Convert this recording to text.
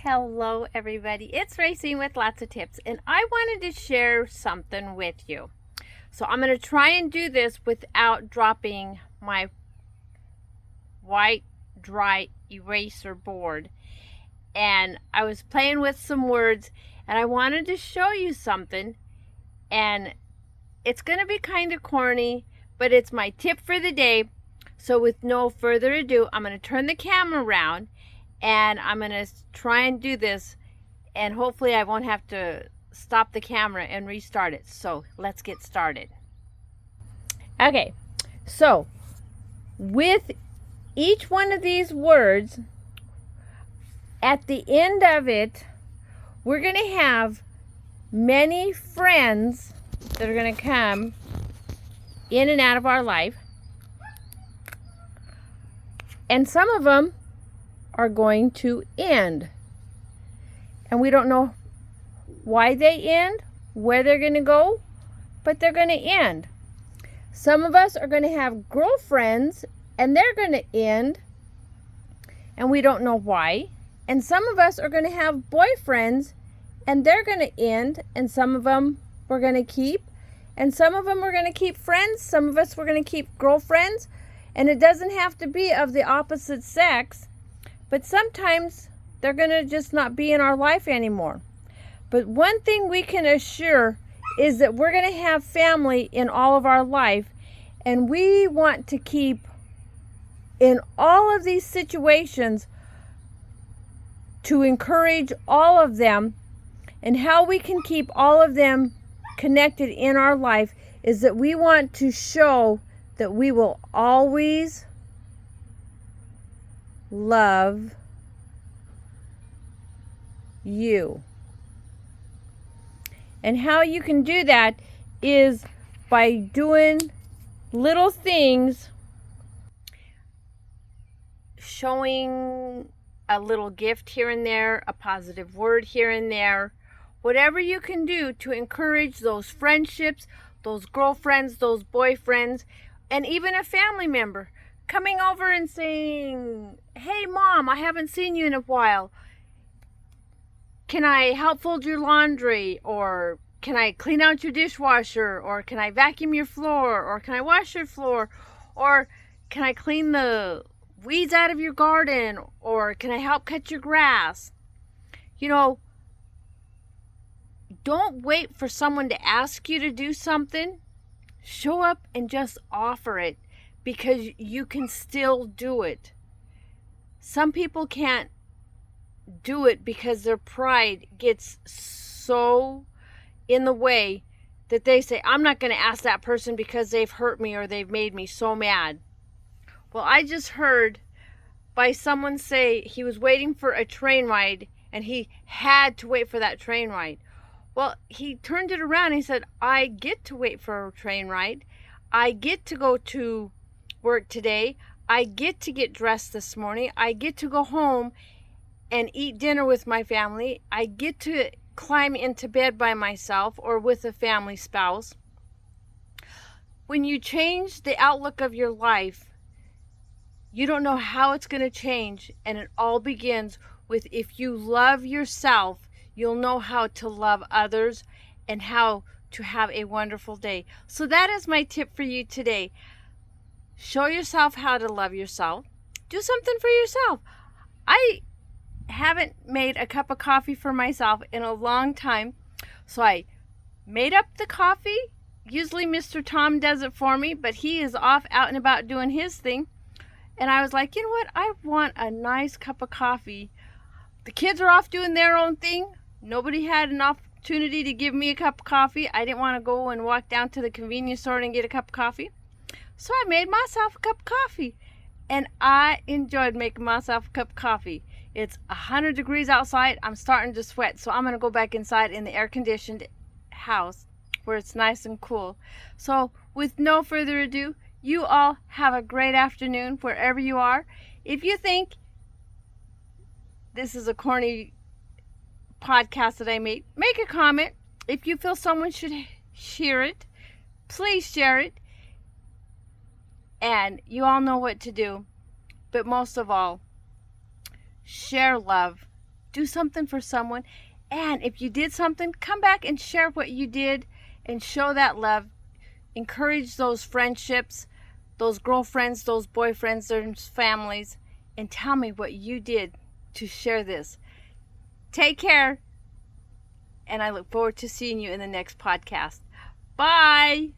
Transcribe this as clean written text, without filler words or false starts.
Hello everybody, it's Racine with lots of tips, and I wanted to share something with you. So I'm going to try and do this without dropping my white dry eraser board. And I was playing with some words and I wanted to show you something, and it's going to be kind of corny, but it's my tip for the day. So with no further ado, I'm going to turn the camera around and I'm going to try and do this, and hopefully I won't have to stop the camera and restart it. So let's get started. Okay, so with each one of these words, at the end of it, we're going to have many friends that are going to come in and out of our life. And some of them are going to end. And we don't know why they end, where they're going to go, but they're going to end. Some of us are going to have girlfriends and they're going to end, and we don't know why. And some of us are going to have boyfriends and they're going to end, and some of them we're going to keep, and some of them we're going to keep friends, some of us we're going to keep girlfriends. And it doesn't have to be of the opposite sex, but sometimes they're going to just not be in our life anymore. But one thing we can assure is that we're going to have family in all of our life, and we want to keep in all of these situations to encourage all of them. And how we can keep all of them connected in our life is that we want to show that we will always love you. And how you can do that is by doing little things, showing a little gift here and there, a positive word here and there, whatever you can do to encourage those friendships, those girlfriends, those boyfriends, and even a family member coming over and saying, "Hey Mom, I haven't seen you in a while. Can I help fold your laundry? Or can I clean out your dishwasher? Or can I vacuum your floor? Or can I wash your floor? Or can I clean the weeds out of your garden? Or can I help cut your grass?" You know, don't wait for someone to ask you to do something. Show up and just offer it, because you can still do it. Some people can't do it because their pride gets so in the way that they say, "I'm not going to ask that person because they've hurt me or they've made me so mad." Well, I just heard by someone say he was waiting for a train ride and he had to wait for that train ride. Well, he turned it around and he said, "I get to wait for a train ride. I get to go to work today. I get to get dressed this morning. I get to go home and eat dinner with my family. I get to climb into bed by myself or with a family spouse." When you change the outlook of your life, you don't know how it's going to change. And it all begins with, if you love yourself, you'll know how to love others and how to have a wonderful day. So that is my tip for you today. Show yourself how to love yourself. Do something for yourself. I haven't made a cup of coffee for myself in a long time, so I made up the coffee. Usually Mr. Tom does it for me, but he is off out and about doing his thing. And I was like, you know what? I want a nice cup of coffee. The kids are off doing their own thing. Nobody had an opportunity to give me a cup of coffee. I didn't want to go and walk down to the convenience store and get a cup of coffee. So I made myself a cup of coffee. And I enjoyed making myself a cup of coffee. It's 100 degrees outside. I'm starting to sweat. So I'm going to go back inside in the air-conditioned house where it's nice and cool. So with no further ado, you all have a great afternoon wherever you are. If you think this is a corny podcast that I made, make a comment. If you feel someone should hear it, please share it. And you all know what to do. But most of all, share love do something for someone. And if you did something, come back and share what you did and show that love. Encourage those friendships, those girlfriends, those boyfriends, their families, and tell me what you did to share this. Take care, and I look forward to seeing you in the next podcast. Bye.